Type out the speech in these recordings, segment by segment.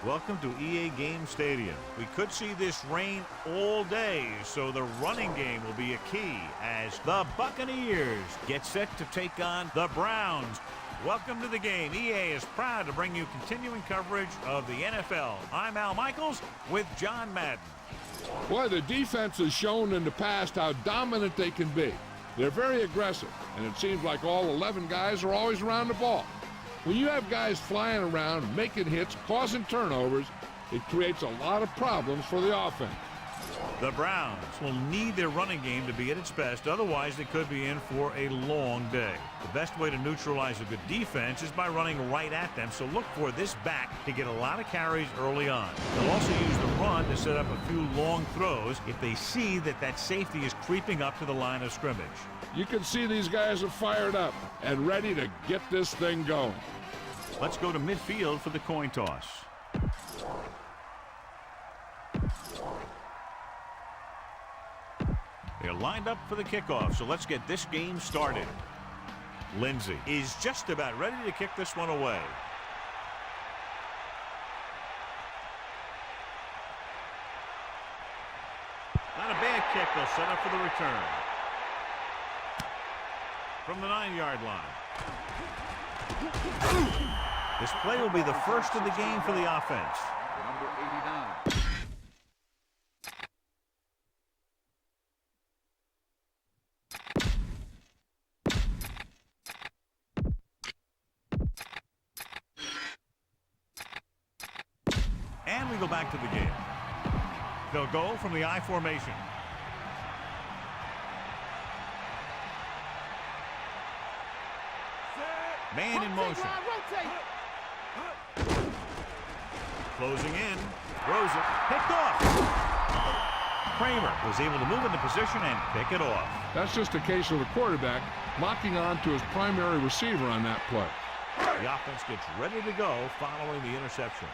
Welcome to EA Game Stadium. We could see this rain all day, so the running game will be a key as the Buccaneers get set to take on the Browns. Welcome to the game. EA is proud to bring you continuing coverage of the NFL. I'm Al Michaels with John Madden. Boy, the defense has shown in the past how dominant they can be. They're very aggressive, and it seems like all 11 guys are always around the ball. When you have guys flying around, making hits, causing turnovers, it creates a lot of problems for the offense. The Browns will need their running game to be at its best, otherwise they could be in for a long day. The best way to neutralize a good defense is by running right at them, so look for this back to get a lot of carries early on. They'll also use the run to set up a few long throws if they see that that safety is creeping up to the line of scrimmage. You can see these guys are fired up and ready to get this thing going. Let's go to midfield for the coin toss. They're lined up for the kickoff, so let's get this game started. Lindsey is just about ready to kick this one away. Not a bad kick. They'll set up for the return. From the 9-yard line. This play will be the first of the game for the offense. Number 89. And we go back to the game. They'll go from the I formation. Man in motion. Closing in. Throws it. Picked off. Kramer was able to move into position and pick it off. That's just a case of the quarterback locking on to his primary receiver on that play. The offense gets ready to go following the interception.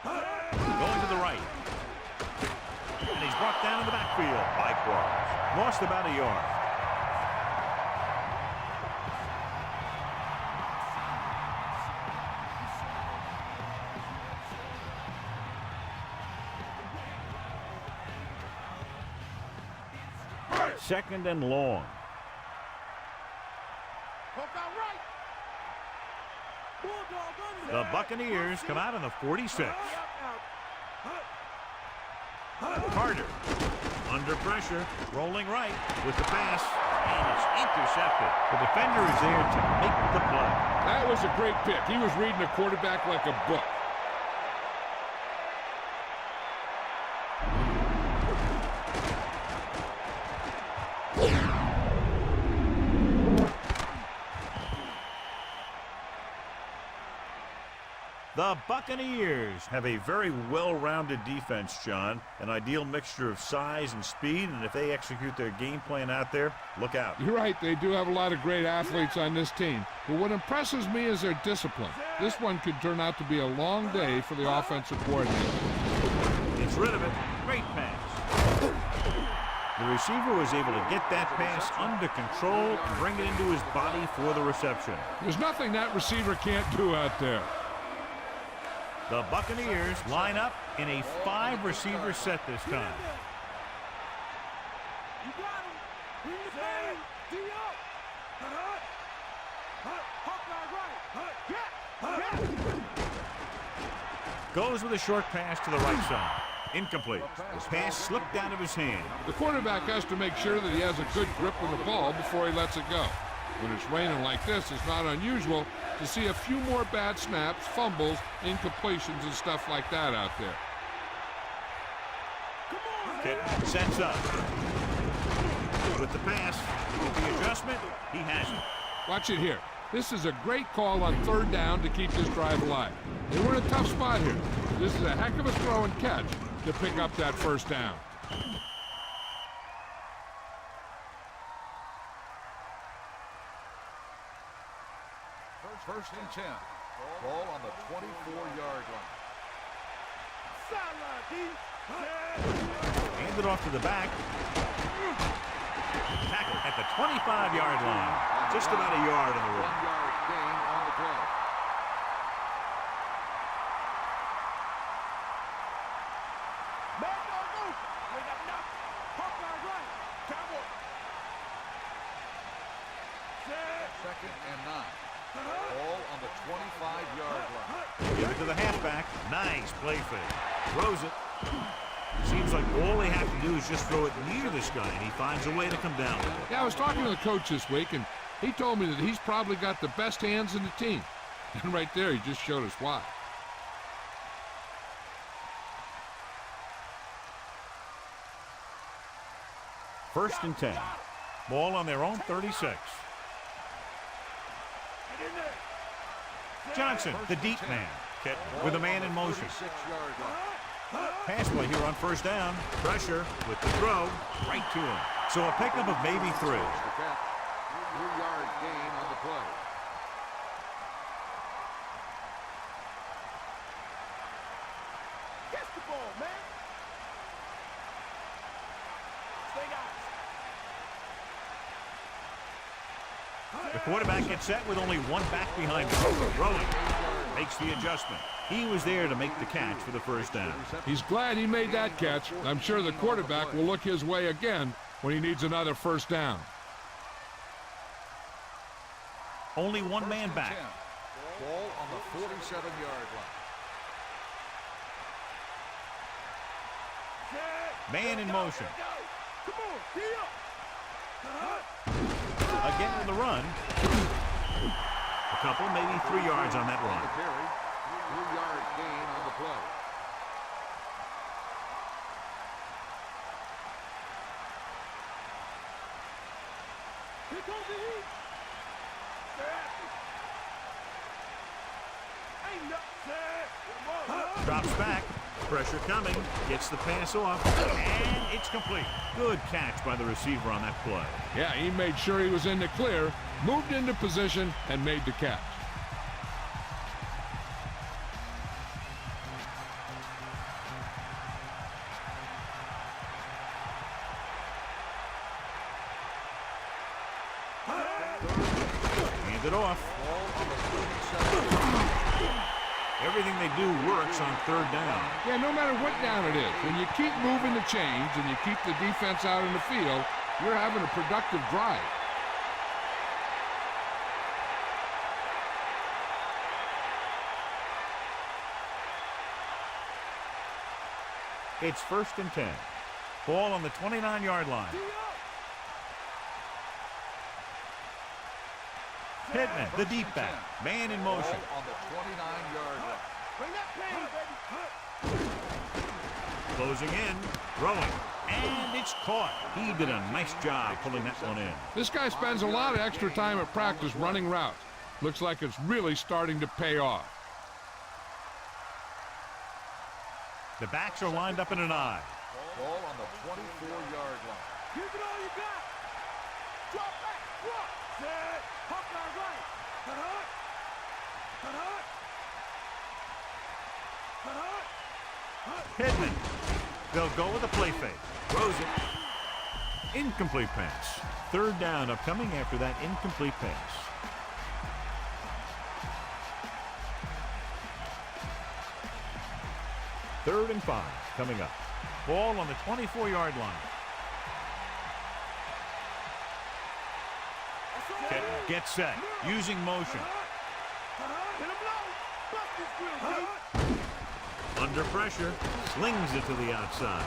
Going to the right. And he's brought down in the backfield by Quarles. Lost about a yard. Second and long. The Buccaneers come out on the 46. Carter under pressure, rolling right with the pass, and it's intercepted. The defender is there to make the play. That was a great pick. He was reading the quarterback like a book. The Buccaneers have a very well-rounded defense, John. An ideal mixture of size and speed, and if they execute their game plan out there, look out. You're right, they do have a lot of great athletes on this team. But what impresses me is their discipline. This one could turn out to be a long day for the offensive coordinator. Gets rid of it. Great pass. The receiver was able to get that pass under control and bring it into his body for the reception. There's nothing that receiver can't do out there. The Buccaneers line up in a 5-receiver set this time. Goes with a short pass to the right side. Incomplete. His pass slipped out of his hand. The quarterback has to make sure that he has a good grip on the ball before he lets it go. When it's raining like this, it's not unusual to see a few more bad snaps, fumbles, incompletions, and stuff like that out there. Kit sets up. With the pass, with the adjustment, he has it. Watch it here. This is a great call on third down to keep this drive alive. They were in a tough spot here. This is a heck of a throw and catch to pick up that first down. First and 10. Ball on the 24-yard line. Hand it off to the back. Tackle at the 25-yard line. Just about a yard in the room. 1-yard gain on the play. 2nd and 9. Ball on the 25-yard line. Give it to the halfback. Nice play fake. Throws it. Seems like all they have to do is just throw it near this guy, and he finds a way to come down with it. Yeah, I was talking to the coach this week, and he told me that he's probably got the best hands in the team. And right there, he just showed us why. First and 10. Ball on their own 36. Johnson, the deep man, with a man in motion. 36-yard line. Pass play here on first down. Pressure with the throw right to him. So a pickup of maybe 3. 3-yard gain on the play. Catch the ball, man. The quarterback gets set with only one back behind him. Throwing. Makes the adjustment. He was there to make the catch for the first down. He's glad he made that catch. I'm sure the quarterback will look his way again when he needs another first down. Only one man back. Ball on the 47-yard line. Man in motion. Come on, get up. Again with the run. A couple, maybe 3 yards on that run. Carry. 3-yard gain on the play. Here comes the heat. Ain't nothing. Drops back. Pressure coming. Gets the pass off. And it's complete. Good catch by the receiver on that play. Yeah, he made sure he was in the clear, moved into position, and made the catch. Hand it off. Ball on the 37. Everything they do works on third down. Yeah, no matter what down it is, when you keep moving the chains and you keep the defense out in the field, you're having a productive drive. It's first and 10. Ball on the 29-yard line. Pittman, the deep back. Man in motion. Ball on the 29-yard line. Bring that pain, baby. Closing in. Throwing. And it's caught. He did a nice job pulling that one in. This guy spends a lot of extra time at practice running routes. Looks like it's really starting to pay off. The backs are lined up in an I. Ball on the 24-yard line. Give it all you got. Drop back. Drop. Set. Hawkeye right. Cut. Pittman. They'll go with a play fake. Throws it. Incomplete pass. Third down upcoming after that incomplete pass. Third and 5 coming up. Ball on the 24-yard line. Gets set. Using motion. Under pressure. Slings it to the outside.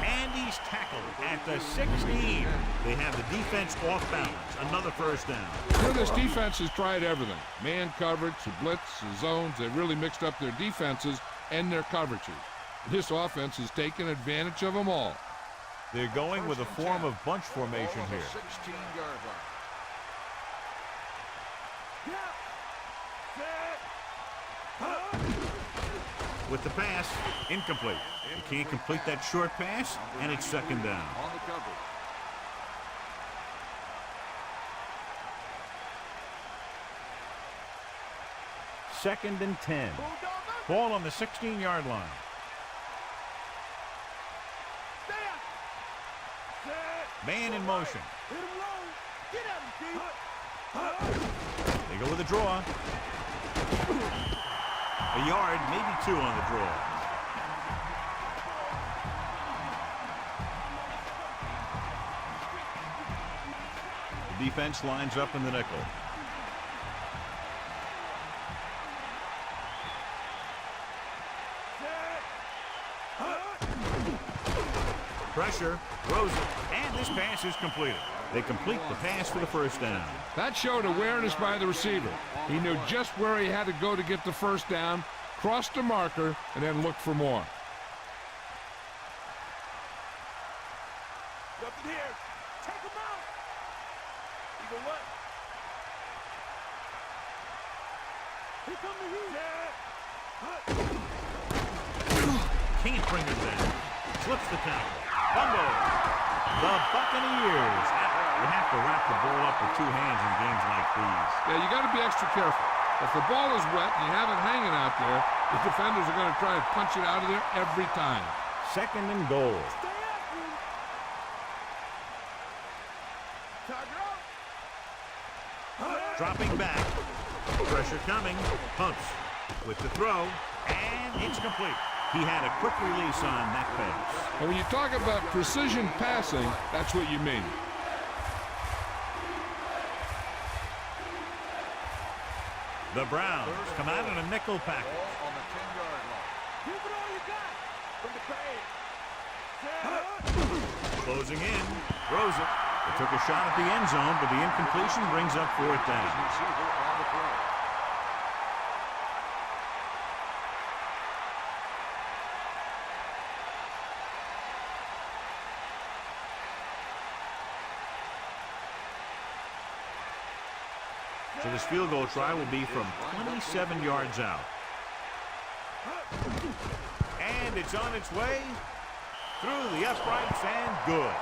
And he's tackled at the 16. They have the defense off balance. Another first down. You know, this defense has tried everything. Man coverage, the blitz, the zones. They've really mixed up their defenses and their coverages. This offense has taken advantage of them all. They're going with a form of bunch formation here. 16-yard line. With the pass, incomplete. They can't complete that short pass, and it's second down. On the coverage. Second and 10. Ball on the 16-yard line. Man in motion. They go with a draw. A yard, maybe 2 on the draw. The defense lines up in the nickel. Pressure, throws it, and this pass is completed. They complete the pass for the first down. That showed awareness by the receiver. He knew just where he had to go to get the first down, crossed the marker, and then looked for more. Nothing here. Take him out. Either way. Here come the heat. Can't bring him down. Slips the tackle. Fumble. The Buccaneers. You have to wrap the ball up with two hands in games like these. Yeah, you got to be extra careful. If the ball is wet and you have it hanging out there, the defenders are going to try and punch it out of there every time. Second and goal. Stay after him. Tiger out. Dropping back. Pressure coming. Pumps with the throw. And it's complete. He had a quick release on that pass. And when you talk about precision passing, that's what you mean. The Browns come out in a nickel package. Ball on the 10-yard line. Give it all you got. From the bag. Closing in. Throws it. They took a shot at the end zone, but the incompletion brings up fourth down. Receiver on the play. So this field goal try will be from 27 yards out. And it's on its way through the uprights and good.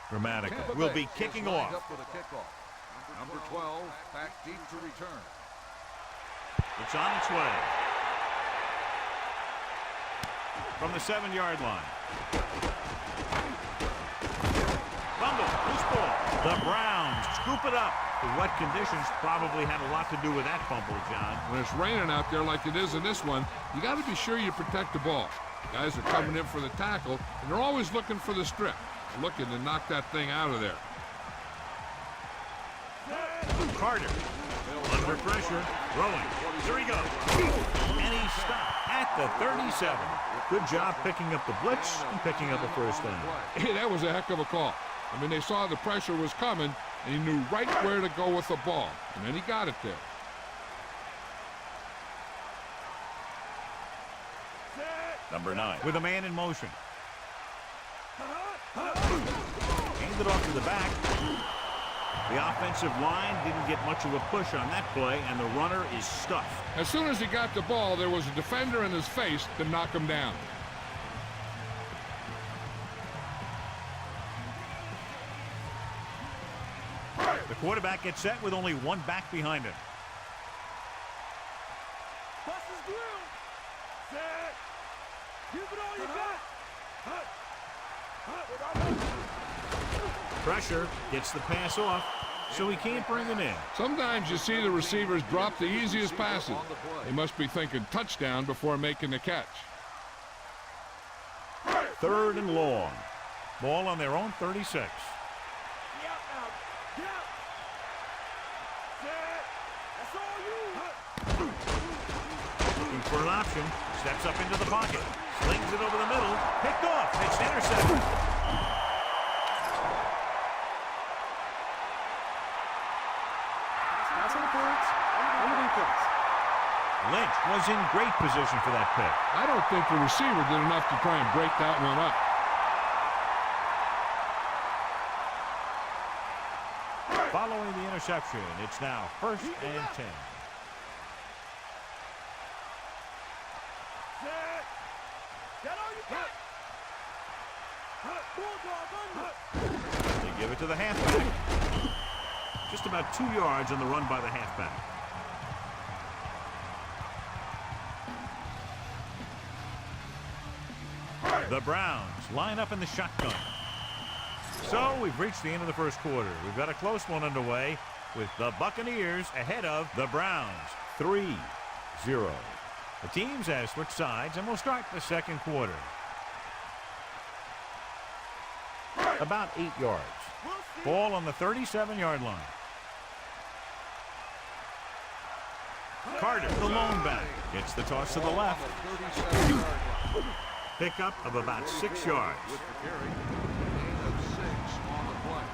Dramatic. Will be kicking off. Up for the kickoff. Number 12, back deep to return. It's on its way. From the 7-yard line. Fumble, loose ball. The Browns scoop it up. The wet conditions probably had a lot to do with that fumble, John. When it's raining out there like it is in this one, you got to be sure you protect the ball. Guys are coming in for the tackle, and they're always looking for the strip, looking to knock that thing out of there. Carter under pressure, throwing. Here he goes. And he stopped at the 37. Good job picking up the blitz and picking up a first down. Hey, that was a heck of a call. I mean, they saw the pressure was coming, and he knew right where to go with the ball, and then he got it there. Number 9 with a man in motion. Handed off to the back. The offensive line didn't get much of a push on that play, and the runner is stuffed. As soon as he got the ball, there was a defender in his face to knock him down. The quarterback gets set with only one back behind him. Bust his grill. Set. Give it all you got. Pressure gets the pass off, so he can't bring it in. Sometimes you see the receivers drop the easiest passes. They must be thinking touchdown before making the catch. 3rd and long. Ball on their own 36. Get out now. Get out. Set. That's all you. Looking for an option. Steps up into the pocket. Slings it over the middle. Picked off. It's intercepted. Lynch was in great position for that pick. I don't think the receiver did enough to try and break that one up. Following the interception, it's now 1st and 10. Set. Get all you got. Bulldog under. They give it to the halfback. Just about 2 yards on the run by the halfback. The Browns line up in the shotgun. So we've reached the end of the first quarter. We've got a close one underway. with the Buccaneers ahead of the Browns 3-0. The teams have switched sides, and we'll start the second quarter. About 8 yards. Ball on the 37-yard line. Carter, the lone back, gets the toss to the left. Pickup of about 6 yards. With the carry, gain of 6 on the play.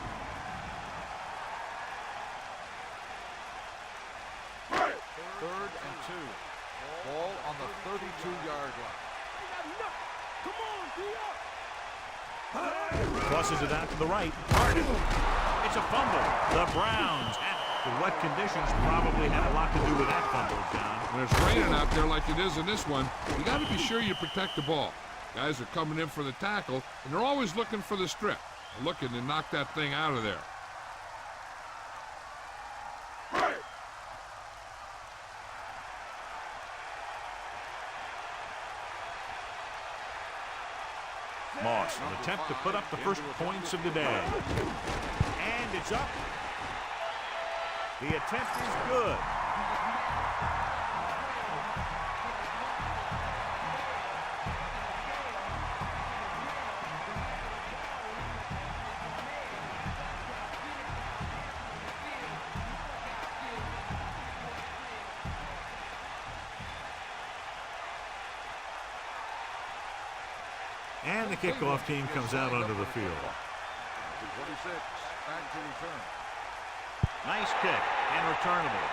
Third and 2. Ball on the 32-yard line. Come on, D-up. Crosses it out to the right. Carter. It's a fumble. The Browns. The wet conditions probably had a lot to do with that fumble, John. When it's raining out there like it is in this one, you got to be sure you protect the ball. Guys are coming in for the tackle, and they're always looking for the strip. They're looking to knock that thing out of there. Moss will attempt to put up the first points of the day. And it's up. The attempt is good. And the kickoff team comes out onto the field. 26, back to return. Nice kick and returnable.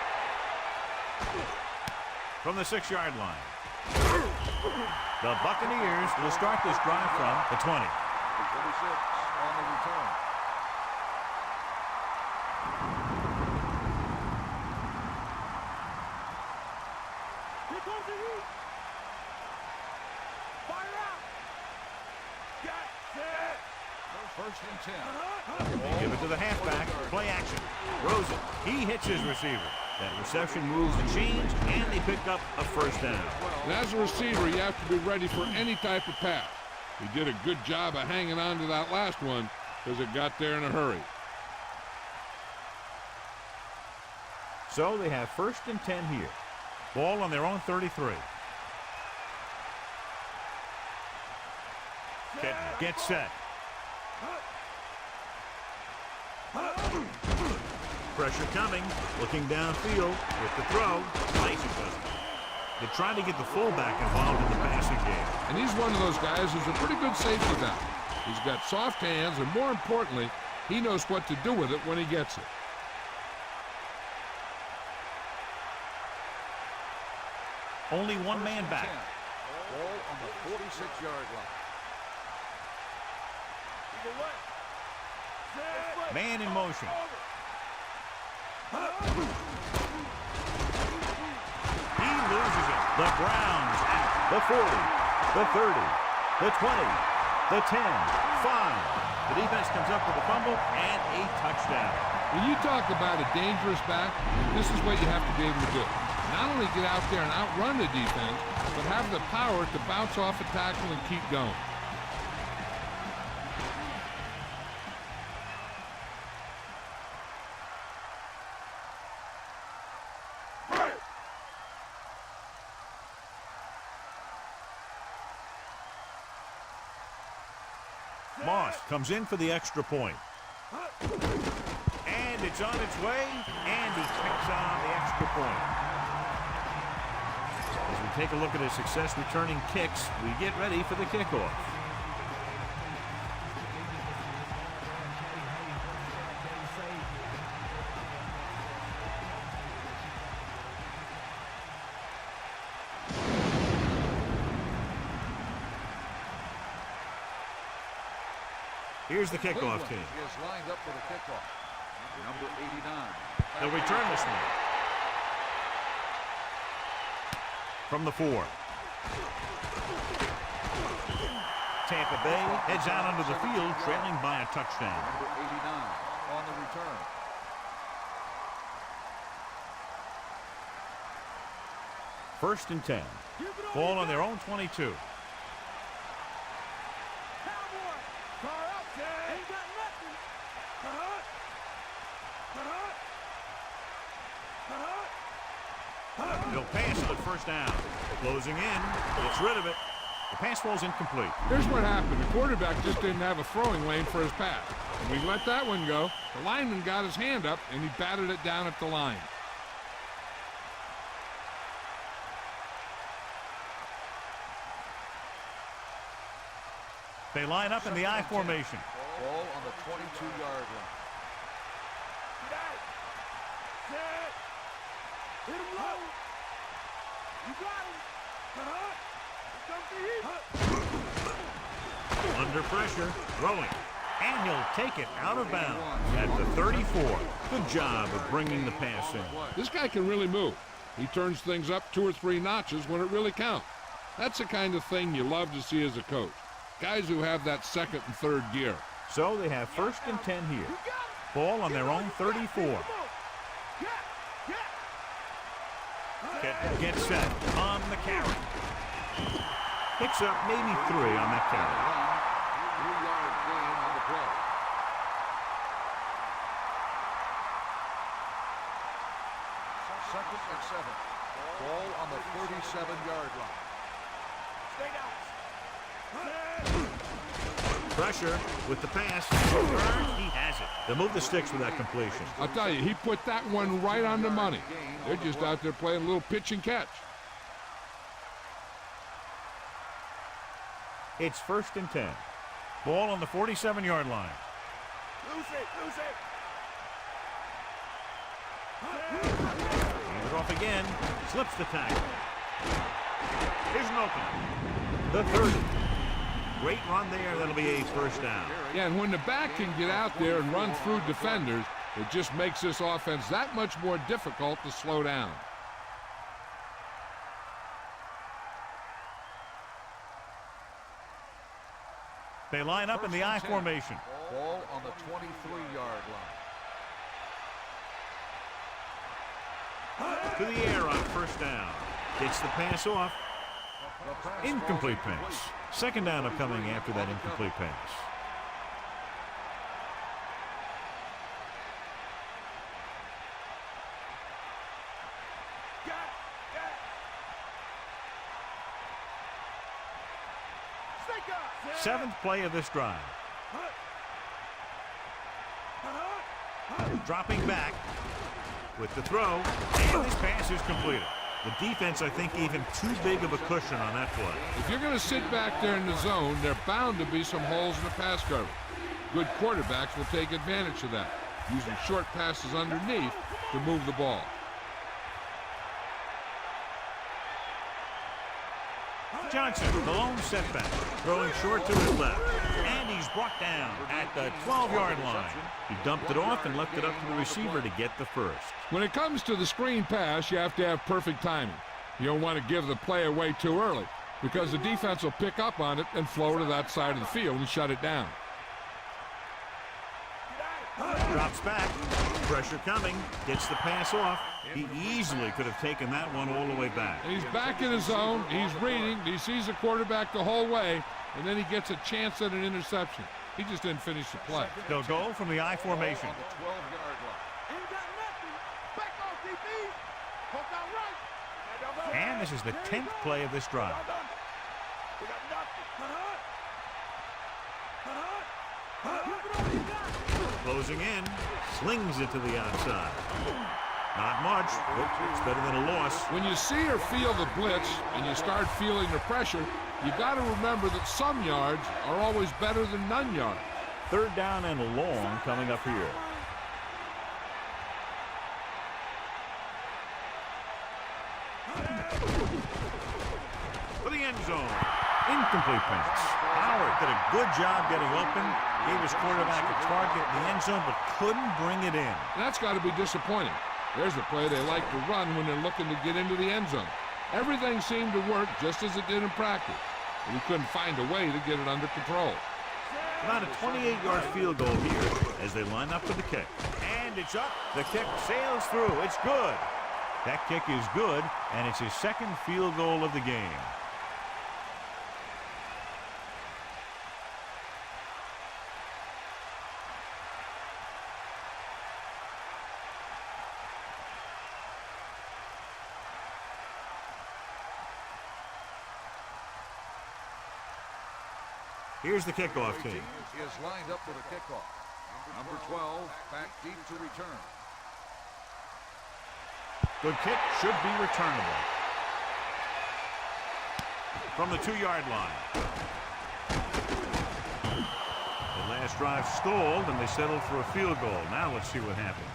From the 6-yard line. The Buccaneers will start this drive from the 20. 26 on the return. Here comes the heat. Fire out. Got set. First and 10. They give it to the halfback. Play action. Rosen. He hits his receiver. That reception moves the chains, and they pick up a first down. And as a receiver, you have to be ready for any type of pass. He did a good job of hanging on to that last one because it got there in a hurry. So they have first and 10 here. Ball on their own 33. Get set. Pressure coming. Looking downfield with the throw. Nice adjustment. They're trying to get the fullback involved in the passing game. And he's one of those guys who's a pretty good safety valve. He's got soft hands, and more importantly, he knows what to do with it when he gets it. Only one man back. Ball on the 46-yard line. Man in motion. He loses it. The Browns at the 40, the 30, the 20, the 10, 5. The defense comes up with a fumble and a touchdown. When you talk about a dangerous back, this is what you have to be able to do. Not only get out there and outrun the defense, but have the power to bounce off a tackle and keep going. Moss comes in for the extra point. And it's on its way, and he kicks on the extra point. As we take a look at his success returning kicks, we get ready for the kickoff. Here's the kickoff team. Is lined up for the kickoff. Number 89. They'll return this one. From the 4. Tampa Bay heads out onto the field, trailing by a touchdown. Number 89 on the return. First and 10. Ball on their own 22. They'll pass on first down. Closing in. Gets rid of it. The pass falls incomplete. Here's what happened. The quarterback just didn't have a throwing lane for his pass. When he let that one go, the lineman got his hand up, and he batted it down at the line. They line up in the I formation. Ball on the 22-yard line. Hit him low. You got him. Under pressure, throwing. And he'll take it out of bounds at the 34. Good job of bringing the pass in. This guy can really move. He turns things up 2 or 3 notches when it really counts. That's the kind of thing you love to see as a coach. Guys who have that second and third gear. So they have 1st and 10 here. Ball on their own 34. Gets set on the carry. Picks up maybe 3 on that carry. 3-yard gain on the play. Second and 7. Ball on the 37-yard line. Pressure with the pass. He has it. They'll move the sticks with that completion. I'll tell you, he put that one right on the money. They're just out there playing a little pitch and catch. It's 1st and 10. Ball on the 47-yard line. Lose it. Hand it off again. Slips the tackle. Here's an opening. The 30. Great run there. That'll be a first down. Yeah, and when the back can get out there and run through defenders, it just makes this offense that much more difficult to slow down. They line up in the I formation. Ball on the 23-yard line. To the air on first down. Gets the pass off. Incomplete pass. 2nd down upcoming after that incomplete pass. Seventh play of this drive. Dropping back with the throw, and this pass is completed. The defense, I think, gave him too big of a cushion on that play. If you're going to sit back there in the zone, there are bound to be some holes in the pass coverage. Good quarterbacks will take advantage of that, using short passes underneath to move the ball. Johnson, the lone setback, throwing short to his left, and he's brought down at the 12-yard line. He dumped it off and left it up to the receiver to get the first. When it comes to the screen pass, you have to have perfect timing. You don't want to give the play away too early, because the defense will pick up on it and flow to that side of the field and shut it down. Drops back, pressure coming, gets the pass off. He easily could have taken that one all the way back. And he's back in his zone, he's reading, he sees the quarterback the whole way, and then he gets a chance at an interception. He just didn't finish the play. They'll go from the I formation. On the 12-yard line. Ain't got nothing. Back off, DB. Poke out right. And this is the 10th play of this drive. We got nothing. Closing in, slings it to the outside. Not much, but it's better than a loss. When you see or feel the blitz and you start feeling the pressure, you got to remember that some yards are always better than none yards. 3rd down and long coming up here. For the end zone. Incomplete pass. Howard did a good job getting open. Gave his quarterback a target in the end zone, but couldn't bring it in. That's got to be disappointing. There's the play they like to run when they're looking to get into the end zone. Everything seemed to work just as it did in practice, but he couldn't find a way to get it under control. About a 28-yard field goal here as they line up for the kick. And it's up. The kick sails through. It's good. That kick is good, and it's his 2nd field goal of the game. Here's the kickoff team. Is lined up for the kickoff. Number 12 back deep to return. Good kick, should be returnable. From the 2-yard line. The last drive stalled, and they settled for a field goal. Now let's see what happens.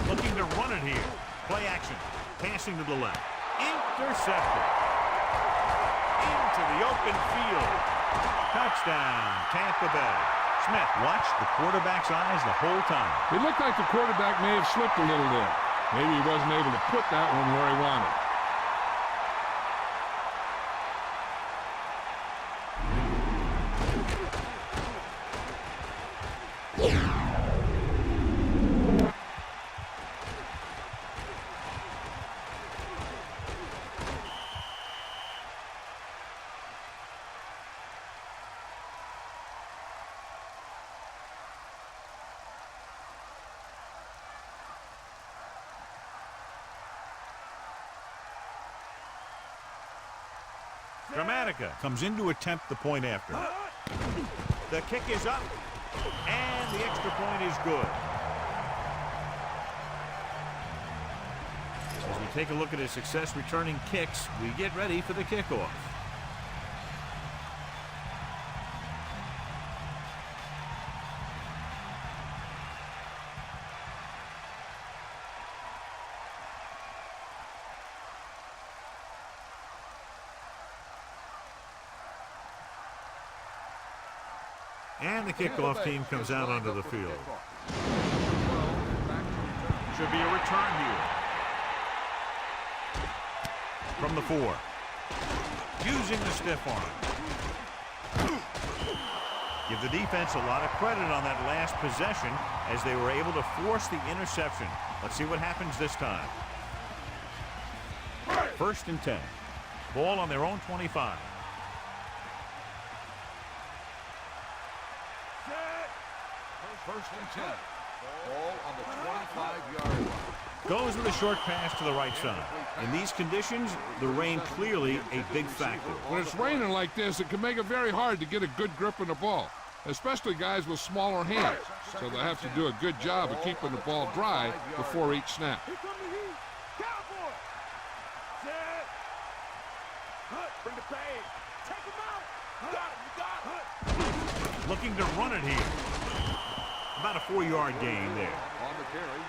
Looking to run it here. Play action. Passing to the left. Intercepted. Into the open field. Touchdown, Tampa Bay. Smith watched the quarterback's eyes the whole time. It looked like the quarterback may have slipped a little there. Maybe he wasn't able to put that one where he wanted. Dramatica comes in to attempt the point after. The kick is up, and the extra point is good. As we take a look at his success returning kicks, we get ready for the kickoff. And the kickoff team comes out onto the field. Should be a return here. From the 4. Using the stiff arm. Give the defense a lot of credit on that last possession as they were able to force the interception. Let's see what happens this time. 1st and 10. Ball on their own 25. First and 10. Ball on the 25-yard line. Goes with a short pass to the right side. In these conditions, the rain clearly a big factor. When it's raining like this, it can make it very hard to get a good grip on the ball, especially guys with smaller hands. So they have to do a good job of keeping the ball dry before each snap. Here come the heat. Cowboy. Set. Bring the pace. Take him out. You got it. Looking to run it here. About a 4-yard gain there. On the carry.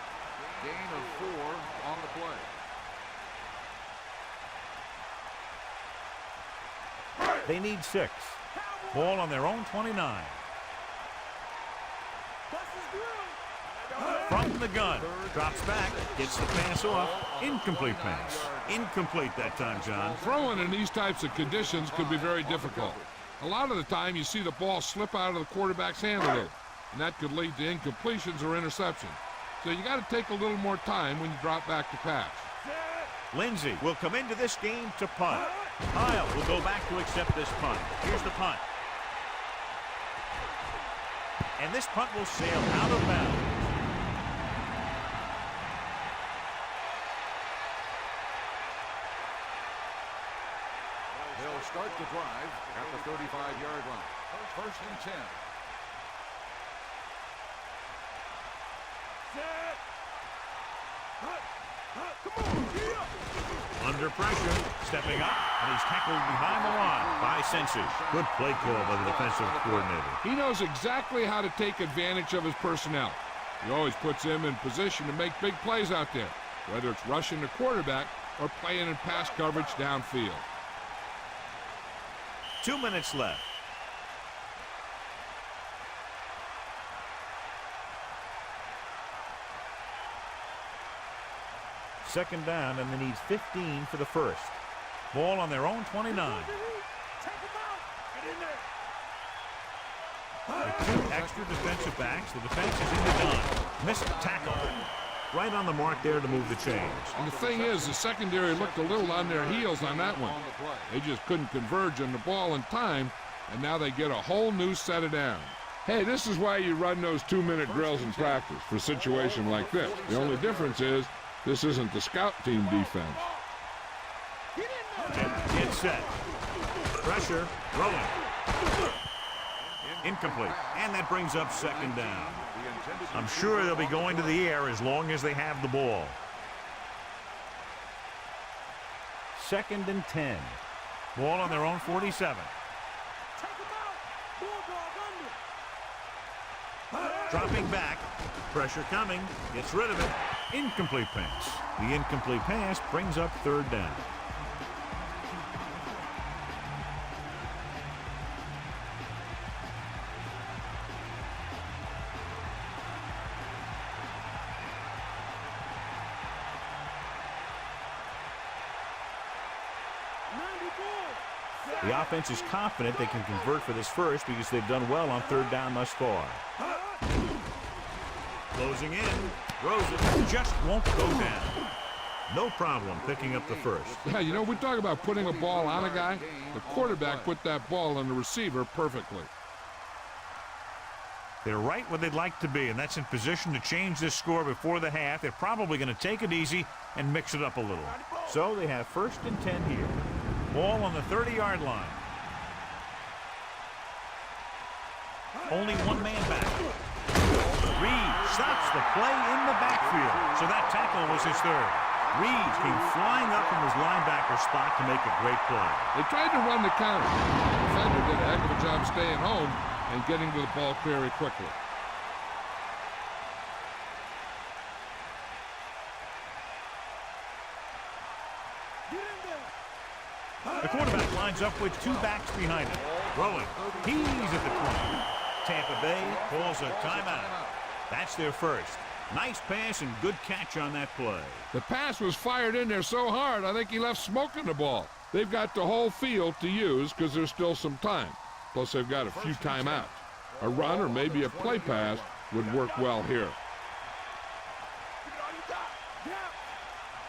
Gain of 4 on the play. They need 6. Ball on their own 29. From the gun. Drops back. Gets the pass off. Incomplete pass. Incomplete that time, John. Throwing in these types of conditions could be very difficult. A lot of the time you see the ball slip out of the quarterback's hand a little, and that could lead to incompletions or interceptions. So you got to take a little more time when you drop back to pass. Lindsey will come into this game to punt. Kyle will go back to accept this punt. Here's the punt. And this punt will sail out of bounds. They'll start the drive at the 35-yard line. First and 10. Under pressure, stepping up, and he's tackled behind the line by Sensi. Good play call by the defensive coordinator. He knows exactly how to take advantage of his personnel. He always puts him in position to make big plays out there, whether it's rushing the quarterback or playing in pass coverage downfield. 2 minutes left. Second down, and they need 15 for the first. Ball on their own 29. With 2 extra defensive backs, the defense is in the gun. Missed tackle. Right on the mark there to move the chains. And the thing is, the secondary looked a little on their heels on that one. They just couldn't converge on the ball in time, and now they get a whole new set of downs. Hey, this is why you run those 2-minute drills in practice for a situation like this. The only difference is this isn't the scout team defense. Get set. Pressure. Rolling. Incomplete. And that brings up second down. I'm sure they'll be going to the air as long as they have the ball. 2nd and 10. Ball on their own 47. Dropping back. Pressure coming. Gets rid of it. Incomplete pass. The incomplete pass brings up 3rd down. The offense is confident they can convert for this first because they've done well on 3rd down thus far. Closing in. Throws it. Just won't go down. No problem picking up the first. Yeah, you know, we talk about putting a ball on a guy. The quarterback put that ball on the receiver perfectly. They're right where they'd like to be, and that's in position to change this score before the half. They're probably going to take it easy and mix it up a little. So they have 1st and 10 here. Ball on the 30-yard line. Only one man back. Reed stops the play in the backfield. So that tackle was his 3rd. Reed came flying up from his linebacker spot to make a great play. They tried to run the counter. The defender did a heck of a job staying home and getting to the ball very quickly. The quarterback lines up with 2 backs behind him. Throwing. He's at the 20. Tampa Bay calls a timeout. That's their first. Nice pass and good catch on that play. The pass was fired in there so hard, I think he left smoke in the ball. They've got the whole field to use because there's still some time. Plus, they've got a few timeouts. A run or maybe a play pass would work well here.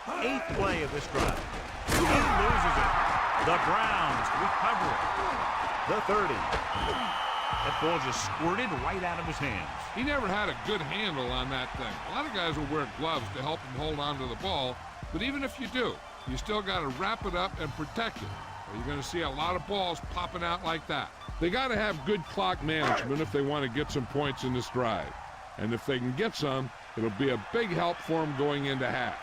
8th play of this drive. He loses it. The Browns recover it. The 30. That ball just squirted right out of his hands. He never had a good handle on that thing. A lot of guys will wear gloves to help him hold on to the ball, but even if you do, you still got to wrap it up and protect it, or you're going to see a lot of balls popping out like that. They got to have good clock management if they want to get some points in this drive. And if they can get some, it'll be a big help for them going into half.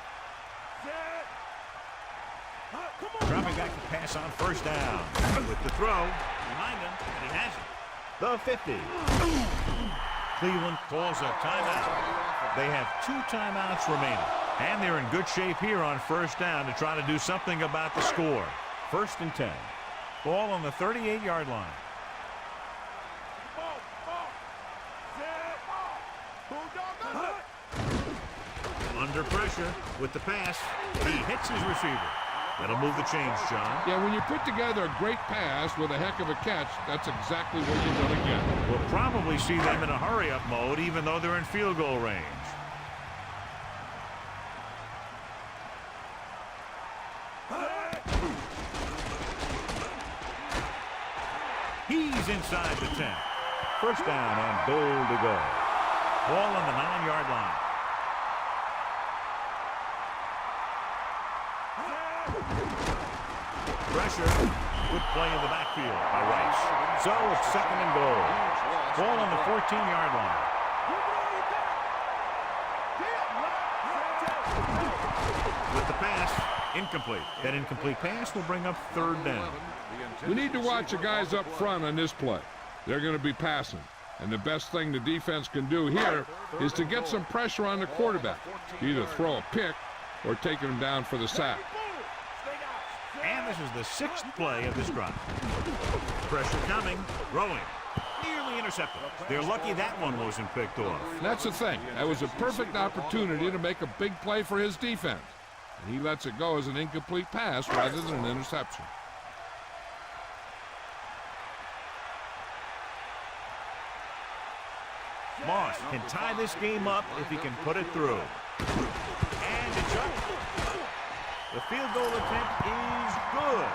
Dropping back to pass on 1st down. With the throw behind him, and he has it. The 50. Cleveland calls a timeout. They have 2 timeouts remaining. And they're in good shape here on 1st down to try to do something about the score. 1st and 10. Ball on the 38-yard line. Under pressure with the pass. He hits his receiver. That'll move the chains, John. Yeah, when you put together a great pass with a heck of a catch, that's exactly what you're going to get. We'll probably see them in a hurry-up mode, even though they're in field goal range. He's inside the 10. 1st down and goal to go. Ball on the 9-yard line. Pressure. Good play in the backfield by Rice. So it's 2nd and goal. Ball on the 14-yard line. With the pass, incomplete. That incomplete pass will bring up 3rd down. We need to watch the guys up front on this play. They're going to be passing. And the best thing the defense can do here is to get some pressure on the quarterback. Either throw a pick or take him down for the sack. And this is the 6th play of this drive. Pressure coming, throwing. Nearly intercepted. They're lucky that one wasn't picked off. That's the thing. That was a perfect opportunity to make a big play for his defense. And he lets it go as an incomplete pass rather than an interception. Moss can tie this game up if he can put it through. And it's up. The field goal attempt is good.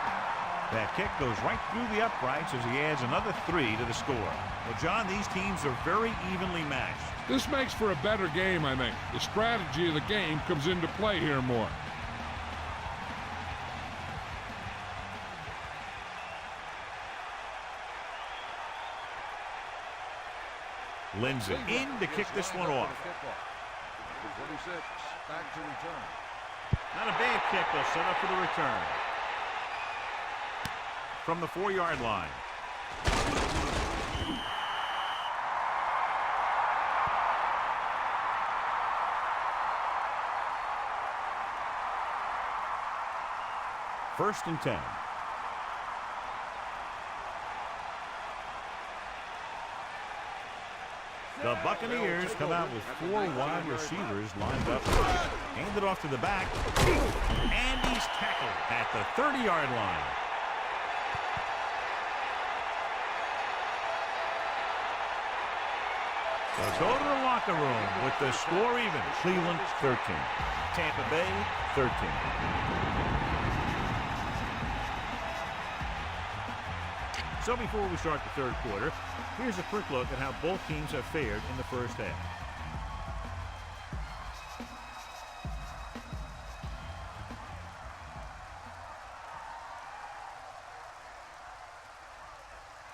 That kick goes right through the uprights as he adds another 3 to the score. Well, John, these teams are very evenly matched. This makes for a better game, I think. The strategy of the game comes into play here more. Lindsay in to kick this one off. 26, back to return. Not a bad kick. They'll set up for the return. From the 4-yard line. First and 10. The Buccaneers come out with 4 wide receivers lined up. Hand it off to the back. And he's tackled at the 30-yard line. They'll go to the locker room with the score even. Cleveland 13. Tampa Bay 13. So before we start the third quarter, here's a quick look at how both teams have fared in the first half.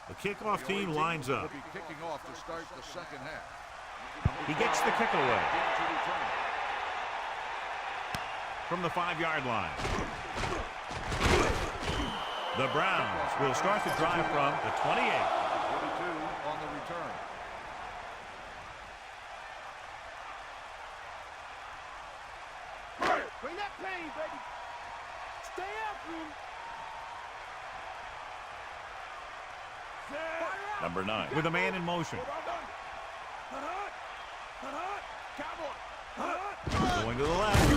The kickoff team lines up. Kicking off to start the second half. He gets the kick away from the 5-yard line. The Browns will start the drive from the 28. 42 on the return. Bring that pain, baby. Stay after him. Number 9 with a man in motion. Going to the left.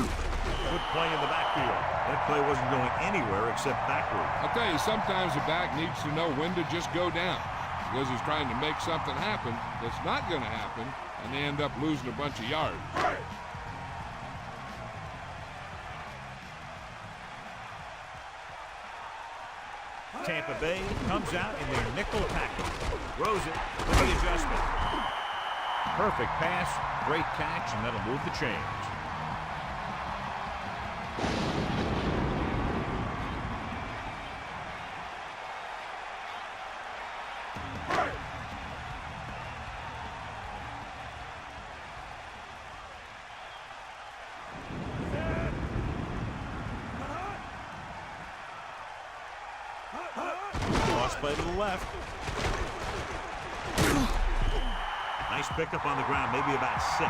Good play in the backfield. That play wasn't going anywhere except backward. I'll tell you, sometimes the back needs to know when to just go down because he's trying to make something happen that's not going to happen, and they end up losing a bunch of yards. Tampa Bay comes out in their nickel package. Throws it with the adjustment. Perfect pass, great catch, and that'll move the chains. Play to the left. Nice pickup on the ground, maybe about 6.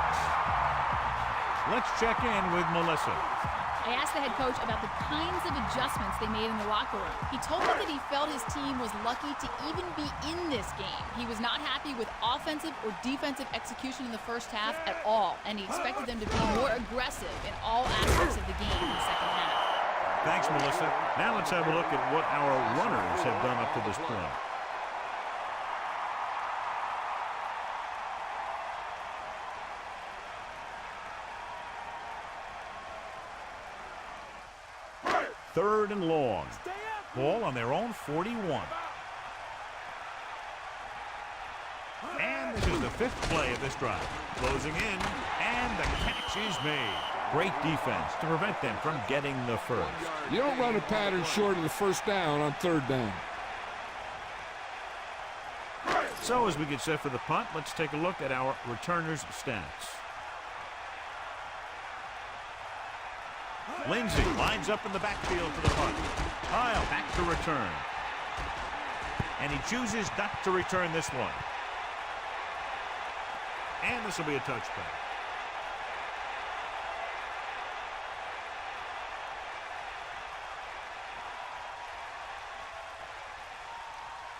Let's check in with Melissa. I asked the head coach about the kinds of adjustments they made in the locker room. He told me that he felt his team was lucky to even be in this game. He was not happy with offensive or defensive execution in the first half at all, and he expected them to be more aggressive in all aspects of the game in the second half. Thanks, Melissa. Now let's have a look at what our runners have done up to this point. Third and long. Ball on their own 41. And this is the 5th play of this drive. Closing in, and the catch is made. Great defense to prevent them from getting the first. You don't run a pattern short of the first down on third down. So as we get set for the punt, let's take a look at our returners' stats. Lindsay lines up in the backfield for the punt. Kyle back to return. And he chooses not to return this one. And this will be a touchback.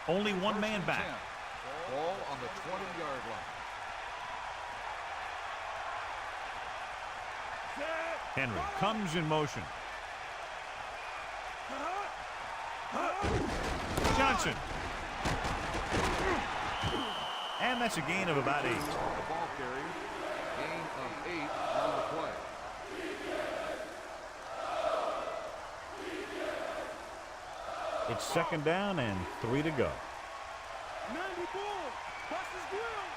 Only one man back. Ball on the 20-yard line. Henry comes in motion. Johnson. And that's a gain of about 8. The ball carrier. Gain of 8 on the play. It's second down and 3 to go. Bust his grill.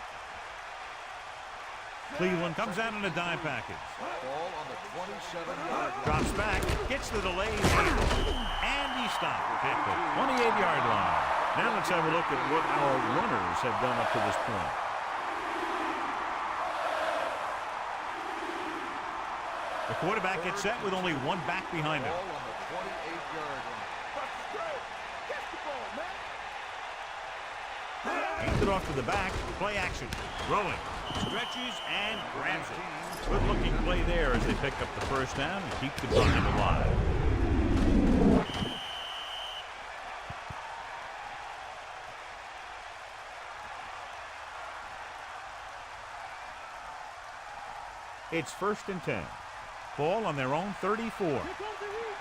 Cleveland comes out in a dime package. Ball on the 27-yard line. Drops back, gets the delayed tackle, and he stopped at the 28-yard line. Now let's have a look at what our runners have done up to this point. The quarterback gets set with only one back behind him. Ball on the 28-yard line. Bust his grill. Catch the ball, man. Hands it off to the back. Play action. Throwing. Stretches and grabs it. Good looking play there as they pick up the first down and keep the drive alive. It's 1st and 10. Ball on their own 34. Here comes the heat.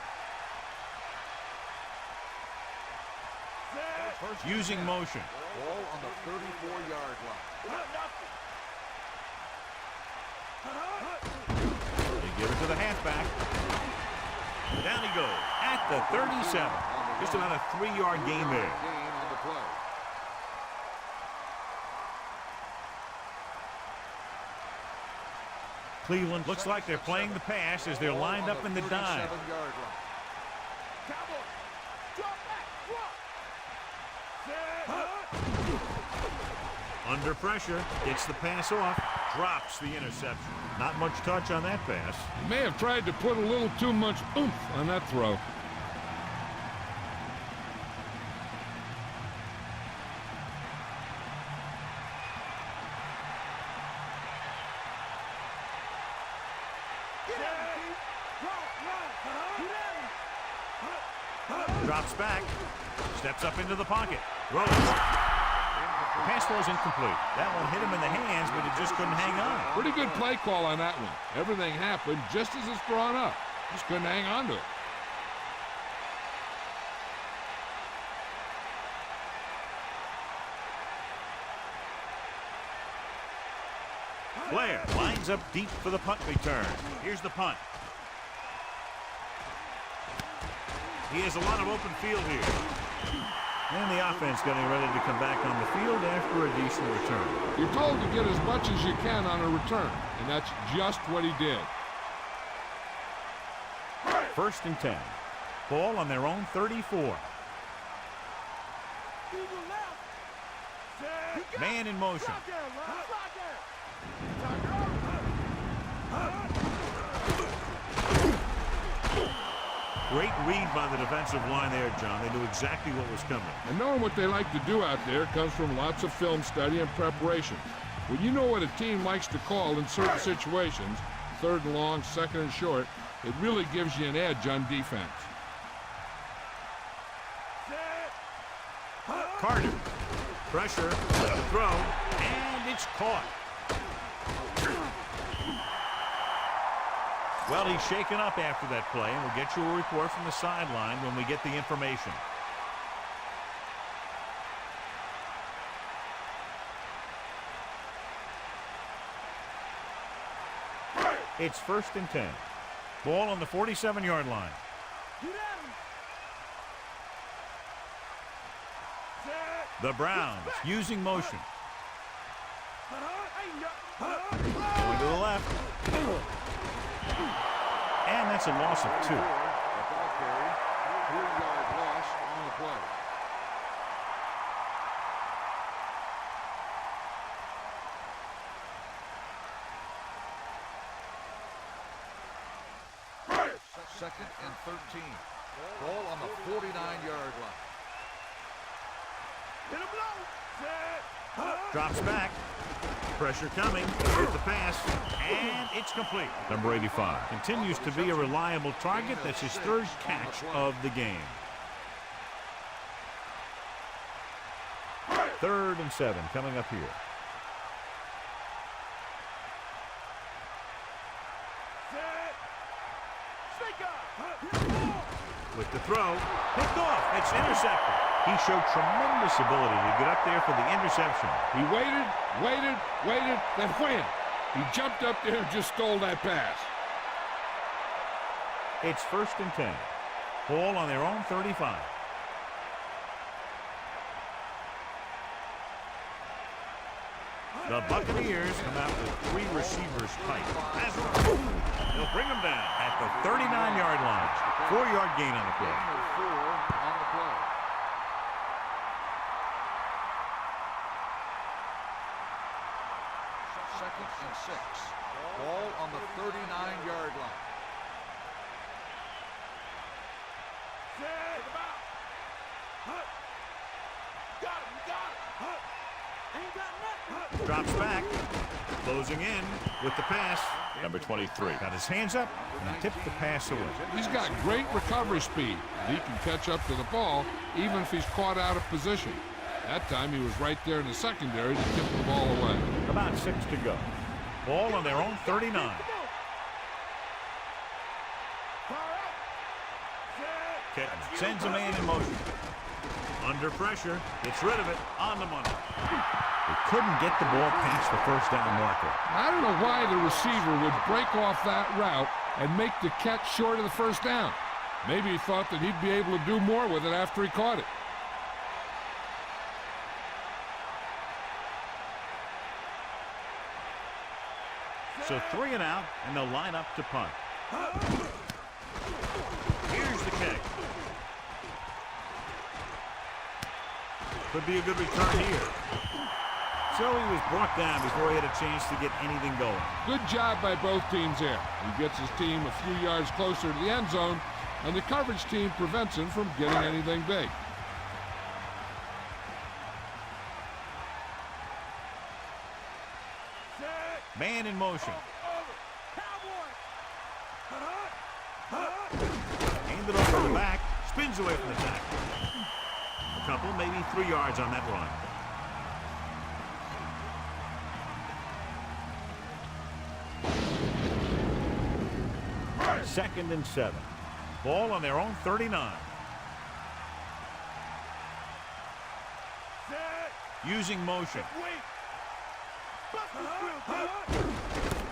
Set. Using motion. Ball on the 34-yard line. They give it to the halfback. Down he goes at the 37. Just about a 3-yard gain there. Gain on the play. Cleveland looks like they're playing the pass as they're lined up in the dive. 37-yard line. Cowboy. Drop back. Drop. Set. Under pressure, gets the pass off, drops the interception. Not much touch on that pass. He may have tried to put a little too much oomph on that throw. Drops back, steps up into the pocket, throws. The pass was incomplete. That one hit him in the hands, but it just couldn't hang on. Pretty good play call on that one. Everything happened just as it's drawn up. Just couldn't hang on to it. Blair lines up deep for the punt return. Here's the punt. He has a lot of open field here. And the offense getting ready to come back on the field after a decent return. You're told to get as much as you can on a return, and that's just what he did. 1st and 10. Ball on their own 34. Man in motion. Great read by the defensive line there, John. They knew exactly what was coming. And knowing what they like to do out there comes from lots of film study and preparation. When you know what a team likes to call in certain situations, 3rd and long, 2nd and short, it really gives you an edge on defense. Carter. Pressure. The throw. And it's caught. Well, he's shaken up after that play, and we'll get you a report from the sideline when we get the information. It's 1st and 10. Ball on the 47-yard line. The Browns using motion. Going to the left. And that's a loss of 2. A ball carry, 3-yard loss on the play. Second and 13. Ball on the 49-yard line. Drops back. Pressure coming with the pass, and it's complete. Number 85 continues to be a reliable target. That's his 3rd catch of the game. 3rd and 7 coming up here. With the throw, picked off. It's intercepted. He showed tremendous ability to get up there for the interception. He waited, then wham! He jumped up there and just stole that pass. It's 1st and 10. Ball on their own 35. The Buccaneers come out with 3 receivers tight. They'll bring them down at the 39-yard line. 4-yard gain on the play. Gain of 4 on the play. Second and 6. Ball on the 39-yard line. Set. Got him. Got him. Ain't got nothing. Drops back. Closing in with the pass. Number 23 got his hands up and he tipped the pass away. He's got great recovery speed. He can catch up to the ball even if he's caught out of position. That time he was right there in the secondary to tip the ball away. About 6 to go. Ball on their own 39. Ketton sends a man in motion. Under pressure, gets rid of it, on the money. They couldn't get the ball past the first down marker. I don't know why the receiver would break off that route and make the catch short of the first down. Maybe he thought that he'd be able to do more with it after he caught it. So 3 and out, and they'll line up to punt. Here's the kick. Could be a good return here. So he was brought down before he had a chance to get anything going. Good job by both teams there. He gets his team a few yards closer to the end zone, and the coverage team prevents him from getting anything big. Man in motion. Handed over the back. Spins away from the tackle. A couple, maybe 3 yards on that run. Second and 7. Ball on their own 39. Using motion.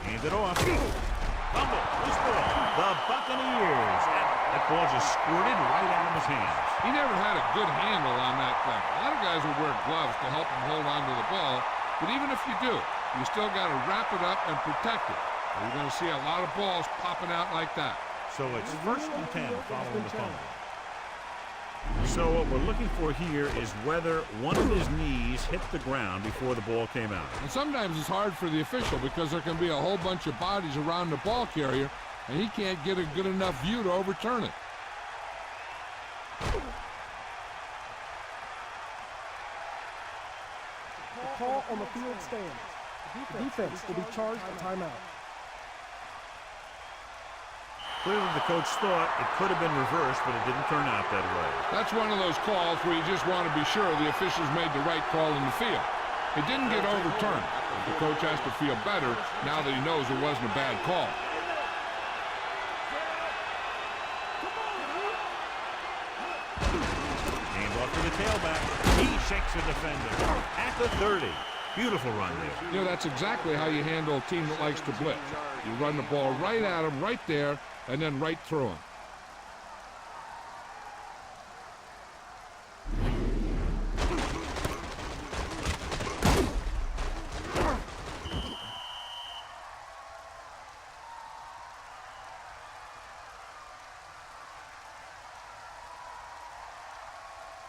Handed off. Fumble. Loose ball. The Buccaneers. And that ball just squirted right out of his hands. He never had a good handle on that thing. A lot of guys will wear gloves to help him hold on to the ball, but even if you do, you still got to wrap it up and protect it. Or you're going to see a lot of balls popping out like that. So it's first and 10 following the fumble. So what we're looking for here is whether one of his knees hit the ground before the ball came out. And sometimes it's hard for the official because there can be a whole bunch of bodies around the ball carrier, and he can't get a good enough view to overturn it. The call on the field stands. The defense will be charged a timeout. Clearly the coach thought it could have been reversed, but it didn't turn out that way. That's one of those calls where you just want to be sure the officials made the right call in the field. It didn't get overturned, but the coach has to feel better now that he knows it wasn't a bad call. Hand off to the tailback. He shakes a defender at the 30. Beautiful run there. You know, that's exactly how you handle a team that likes to blitz. You run the ball right at him, right there, and then right through him.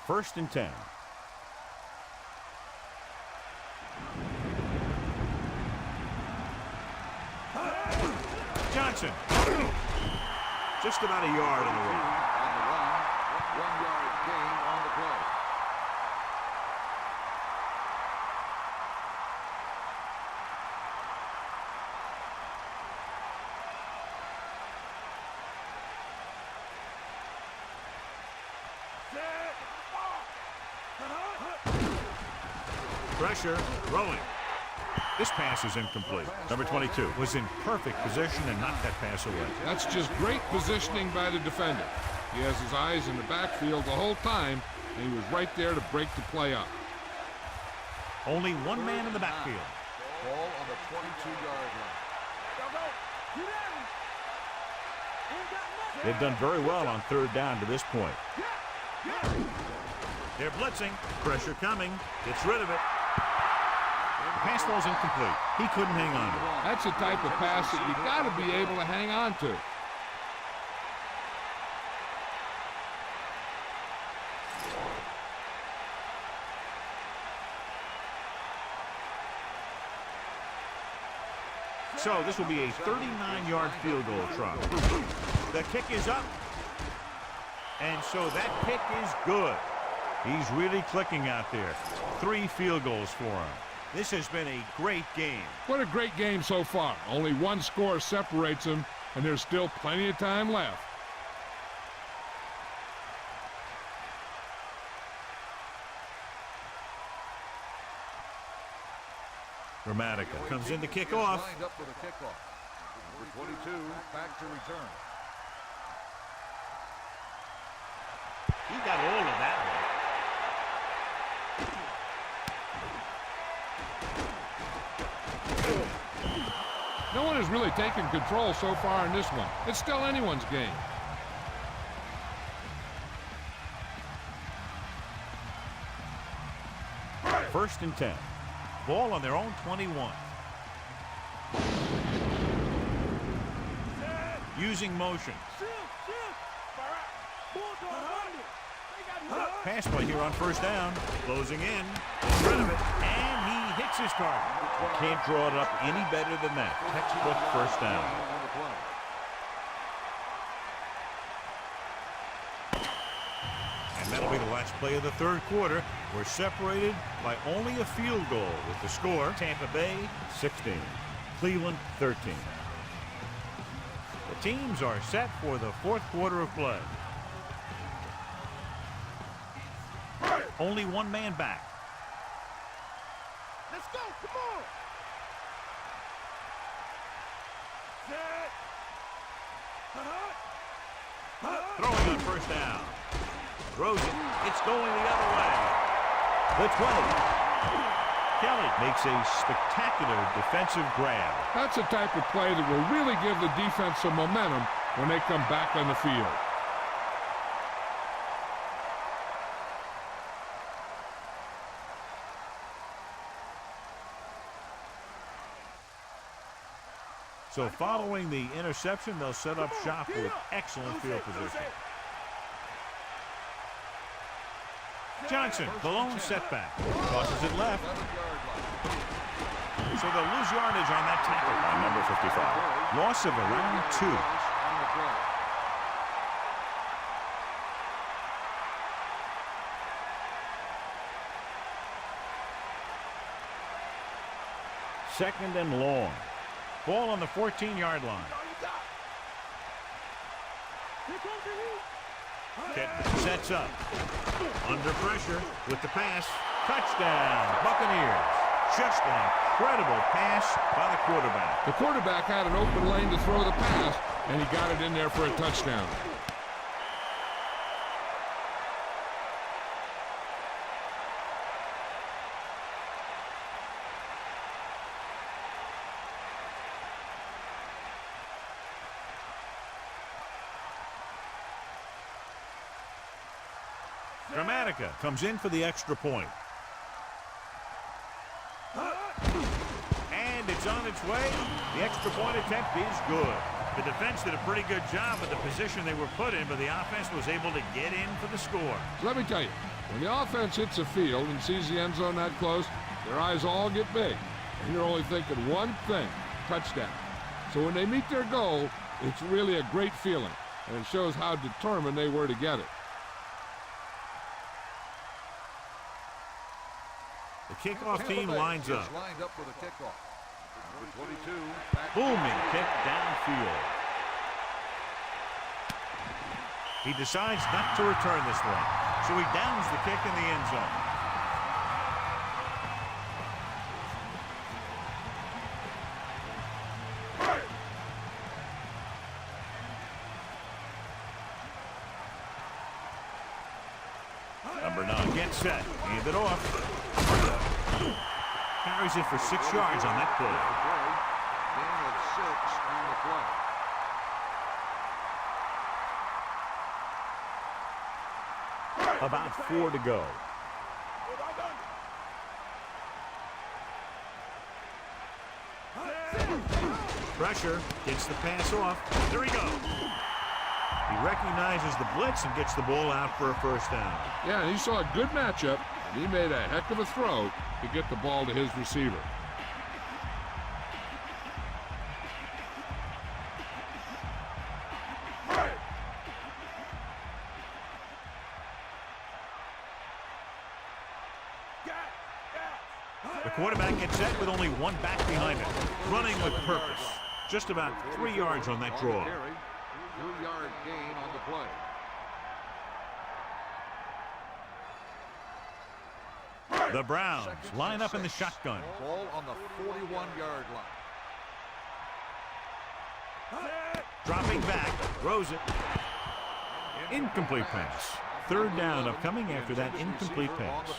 First and 10. Johnson. Just about a yard on the run. On the run, 1-yard gain on the play. Pressure, throwing. This pass is incomplete. Number 22 was in perfect position and knocked that pass away. That's just great positioning by the defender. He has his eyes in the backfield the whole time, and he was right there to break the play up. Only one man in the backfield. Ball on the 22-yard line. They've done very well on third down to this point. They're blitzing. Pressure coming. Gets rid of it. Pass ball's incomplete. He couldn't hang on to it. That's the type of pass that you got to be able to hang on to. So this will be a 39-yard field goal try. The kick is up. And so that kick is good. He's really clicking out there. 3 field goals for him. This has been a great game. What a great game so far. Only one score separates them, and there's still plenty of time left. Dramatica comes in to kick off. Lined up with a kickoff. Number 22 back to return. He got all of that one. No one has really taken control so far in this one. It's still anyone's game. First and 10. Ball on their own 21. Using motion. Pass play here on first down. Closing in. Rid of it. And he hits his target. Can't draw it up any better than that. Textbook first down. And that'll be the last play of the third quarter. We're separated by only a field goal with the score Tampa Bay 16, Cleveland 13. The teams are set for the fourth quarter of play. Only one man back. Let's go, come on. Set. Throwing on first down. Throws it. It's going the other way. The 20. Kelly makes a spectacular defensive grab. That's the type of play that will really give the defense some momentum when they come back on the field. So following the interception, they'll set up shop with excellent field position. Johnson, the lone setback. Tosses it left. So they'll lose yardage on that tackle by number 55. Loss of around 2. Second and long. Ball on the 14-yard line. Kenton sets up. Under pressure with the pass. Touchdown, Buccaneers. Just an incredible pass by the quarterback. The quarterback had an open lane to throw the pass, and he got it in there for a touchdown. Dramatica comes in for the extra point. And it's on its way. The extra point attempt is good. The defense did a pretty good job of the position they were put in, but the offense was able to get in for the score. Let me tell you, when the offense hits the field and sees the end zone that close, their eyes all get big. And you're only thinking one thing, touchdown. So when they meet their goal, it's really a great feeling, and it shows how determined they were to get it. The kickoff team lines up. Lined up with a kickoff. Number 22. Booming kick downfield. He decides not to return this one, so he downs the kick in the end zone. Number 9 gets set. Hand it off. Carries it for 6 yards on that play. Gain of 6 on the play. About 4 to go. Pressure, gets the pass off. There he goes. He recognizes the blitz and gets the ball out for a first down. Yeah, and he saw a good matchup. He made a heck of a throw to get the ball to his receiver. The quarterback gets set with only one back behind him, running with purpose. Just about 3 yards on that draw. 2-yard gain on the play. The Browns line up in the shotgun. Ball on the 41-yard line. Dropping back, throws it. Incomplete pass. Third down upcoming after that incomplete pass.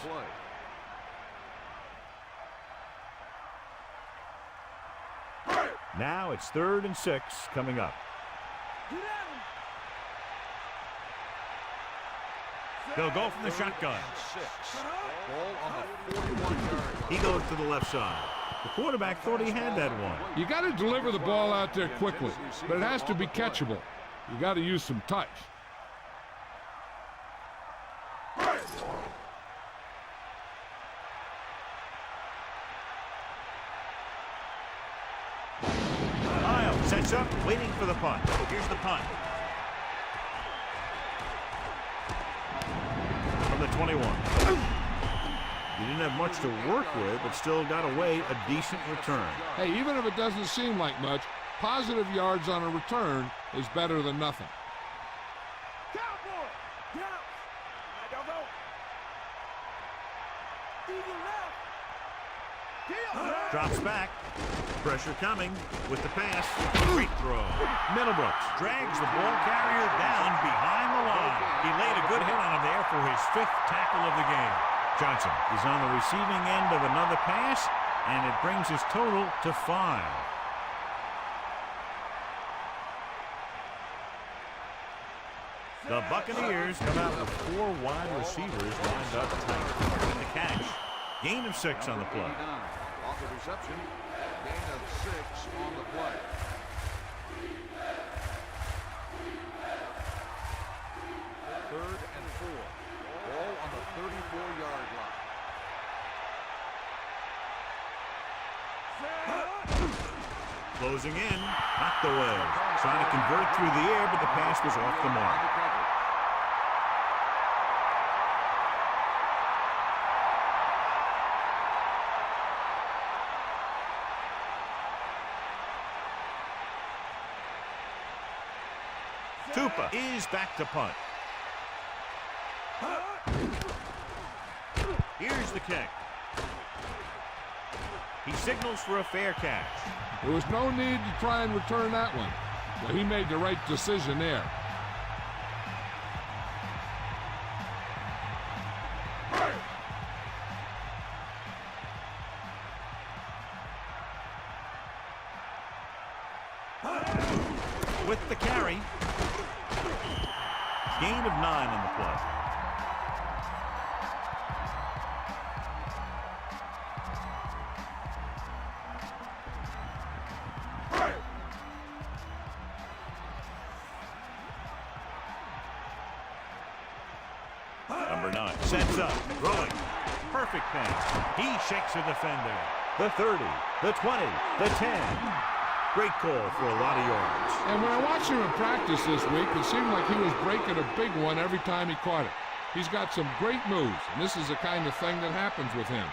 Now it's 3rd and 6 coming up. They'll go from the shotgun. Ball on the 41-yard line. He goes to the left side. The quarterback thought he had that one. You got to deliver the ball out there quickly, but it has to be catchable. You got to use some touch. Sets up, waiting for the punt. Here's the punt. From the 21. He didn't have much to work with, but still got away a decent return. Hey, even if it doesn't seem like much, positive yards on a return is better than nothing. Drops back. Pressure coming with the pass. Great throw. Middlebrooks drags the ball carrier down behind the line. He laid a good hit on him there for his 5th tackle of the game. Johnson is on the receiving end of another pass, and it brings his total to 5. The Buccaneers come out with 4 wide receivers lined up tight. And the catch. Gain of 6 on the play. Off the reception, gain of 6 on the play. Third and 4. Ball on the 34-yard line. Closing in, knocked away. Trying to convert it through the air, but the pass was off the mark. Tupa is back to punt. Here's the kick. He signals for a fair catch. There was no need to try and return that one. Well, he made the right decision there. With the carry. Gain of 9 on the play. Number 9 sets up, throwing. Perfect pass. He shakes a defender. The 30, the 20, the 10. Great call for a lot of yards. And when I watched him in practice this week, it seemed like he was breaking a big one every time he caught it. He's got some great moves, and this is the kind of thing that happens with him.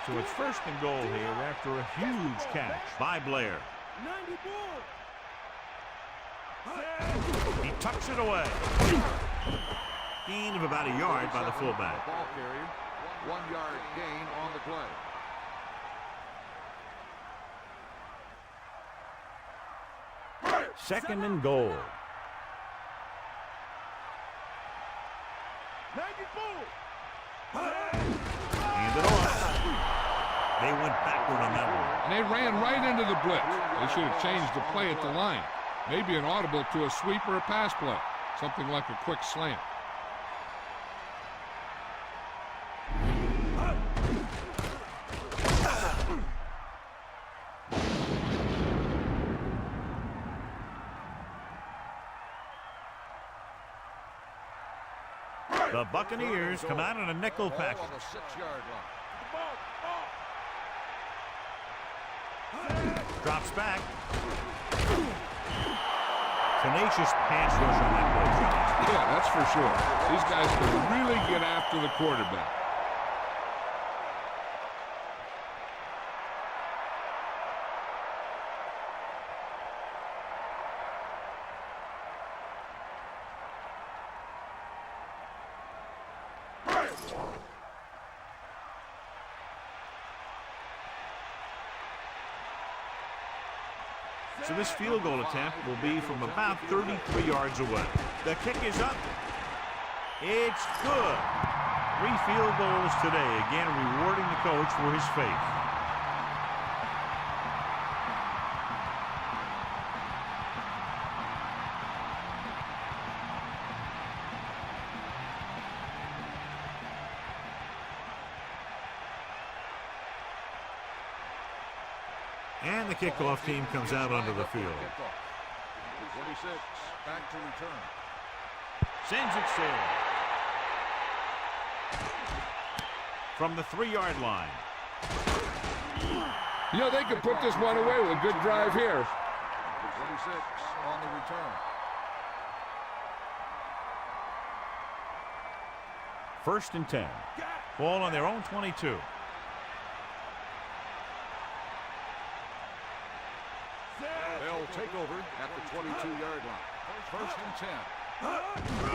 So it's 1st and goal here after a huge catch by Blair. He tucks it away. Gain of about a yard by the fullback. Ball carrier, 1-yard gain on the play. Second and goal. Hand it off. They went backward on that one. And they ran right into the blitz. They should have changed the play at the line. Maybe an audible to a sweep or a pass play. Something like a quick slant. The Buccaneers come out in a nickel package. On the 6-yard line. Drops back. Tenacious pass rush on that play, John. Yeah, that's for sure. These guys can really get after the quarterback. So this field goal attempt will be from about 33 yards away. The kick is up. It's good. 3 field goals today. Again, rewarding the coach for his faith. And the kickoff team comes out onto the field. 26, back to return. Sends it sailing. From the 3-yard line. You know, they could put this one away with a good drive here. 26 on the return. First and 10. Ball on their own 22. They'll take over at the 22-yard line. First and 10.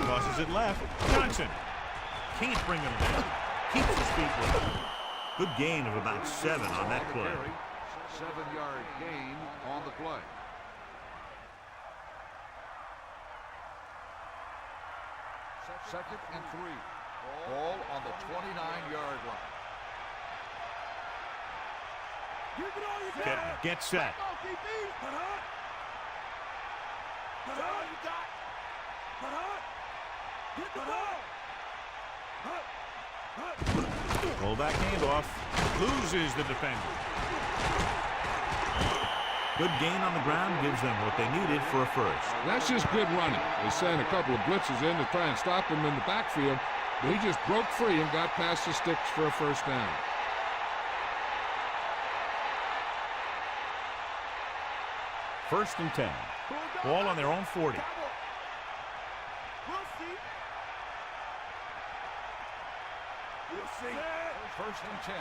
Tosses it left. Johnson can't bring him down. Keeps his feet with him. Good gain of about 7 on that play. 7-yard gain on the play. Second and 3. Ball on the 29-yard line. Get set. Fullback handoff. Loses the defender. Good gain on the ground gives them what they needed for a first. That's just good running. They sent a couple of blitzes in to try and stop him in the backfield, but he just broke free and got past the sticks for a first down. First and 10. Ball on their own 40. First and 10.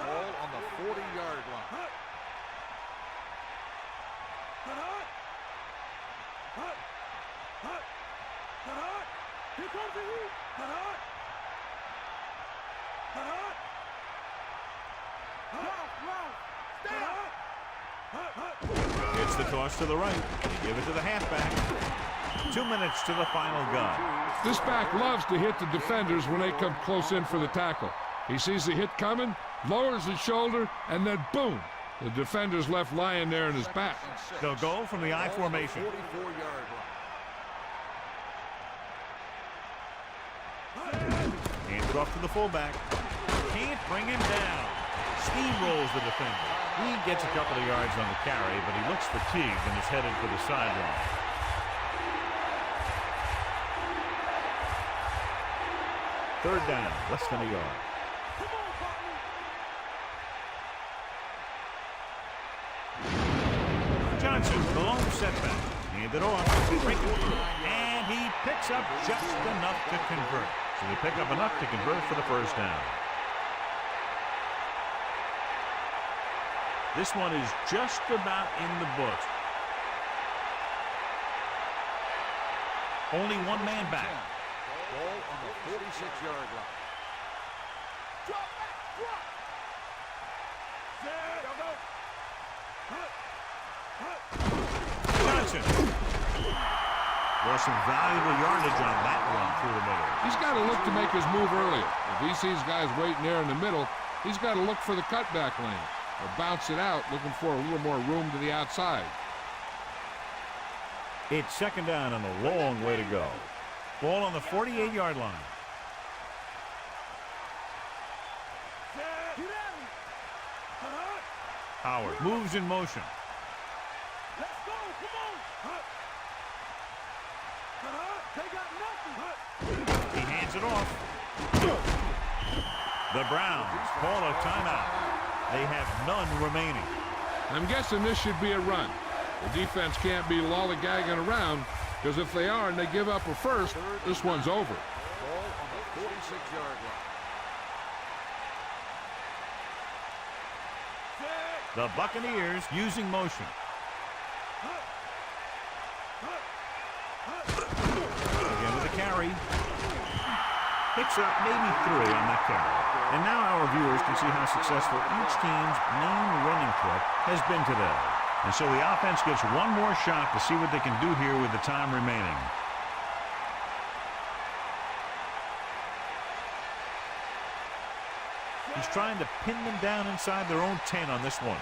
Ball on the 40-yard line. Here comes the heat. It's the toss to the right. They give it to the halfback. 2 minutes to the final gun. This back loves to hit the defenders when they come close in for the tackle. He sees the hit coming, lowers his shoulder, and then boom, the defender's left lying there in his back. They'll go from the I formation. 44-yard line. Hands it off to the fullback. Can't bring him down. Steamrolls the defender. He gets a couple of yards on the carry, but he looks fatigued and is headed for the sideline. Third down, less than a yard. Johnson, the lone setback. Hand it off. And he picks up just enough to convert. So they pick up enough to convert for the first down. This one is just about in the books. Only one man back. Ball on the 46-yard line. Drop back, drop. Johnson. Lost some valuable yardage on that run through the middle. He's got to look to make his move earlier. If he sees guys waiting there in the middle, he's got to look for the cutback lane or bounce it out, looking for a little more room to the outside. It's second down and a long way to go. Ball on the 48-yard line. Howard moves in motion. Let's go, come on. They got nothing. He hands it off. The Browns call a timeout. They have none remaining. I'm guessing this should be a run. The defense can't be lollygagging around, because if they are and they give up a first, this one's over. Ball on the 46-yard line. The Buccaneers using motion. Again with a carry. Picks up maybe 3 on that carry. And now our viewers can see how successful each team's main running threat has been today. And so the offense gets one more shot to see what they can do here with the time remaining. He's trying to pin them down inside their own 10 on this one.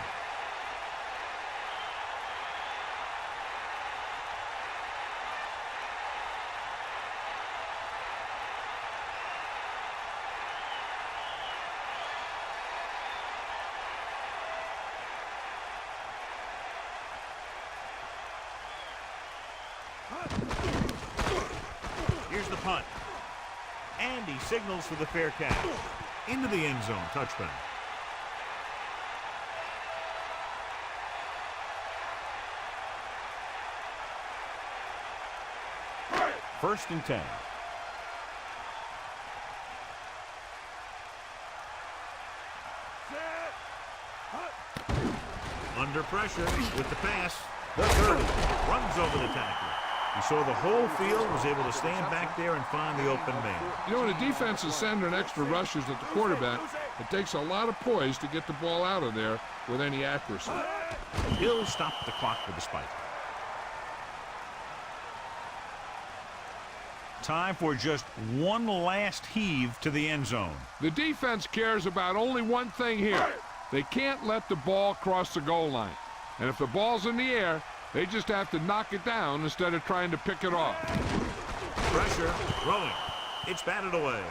Here's the punt. And he signals for the fair catch. Into the end zone. Touchdown. First and 10. Under pressure with the pass. The 30 runs over the tackler. You saw the whole field was able to stand back there and find the open man. You know, when a defense is sending extra rushers at the quarterback, it takes a lot of poise to get the ball out of there with any accuracy. He'll stop the clock with the spike. Time for just one last heave to the end zone. The defense cares about only one thing here. They can't let the ball cross the goal line. And if the ball's in the air, they just have to knock it down instead of trying to pick it off. Pressure, rolling. It's batted away.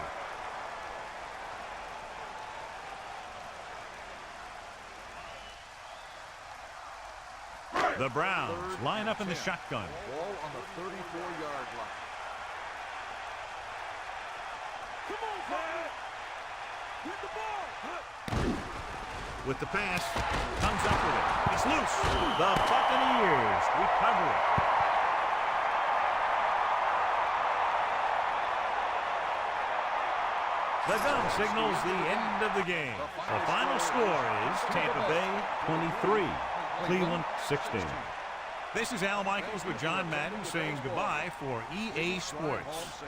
The Browns line up in the shotgun. Ball on the 34-yard line. Come on, Zach. Get the ball. With the pass, comes up with it. It's loose. The Buccaneers recover it. The gun signals the end of the game. The final score is Tampa Bay 23, Cleveland 16. This is Al Michaels with John Madden saying goodbye for EA Sports.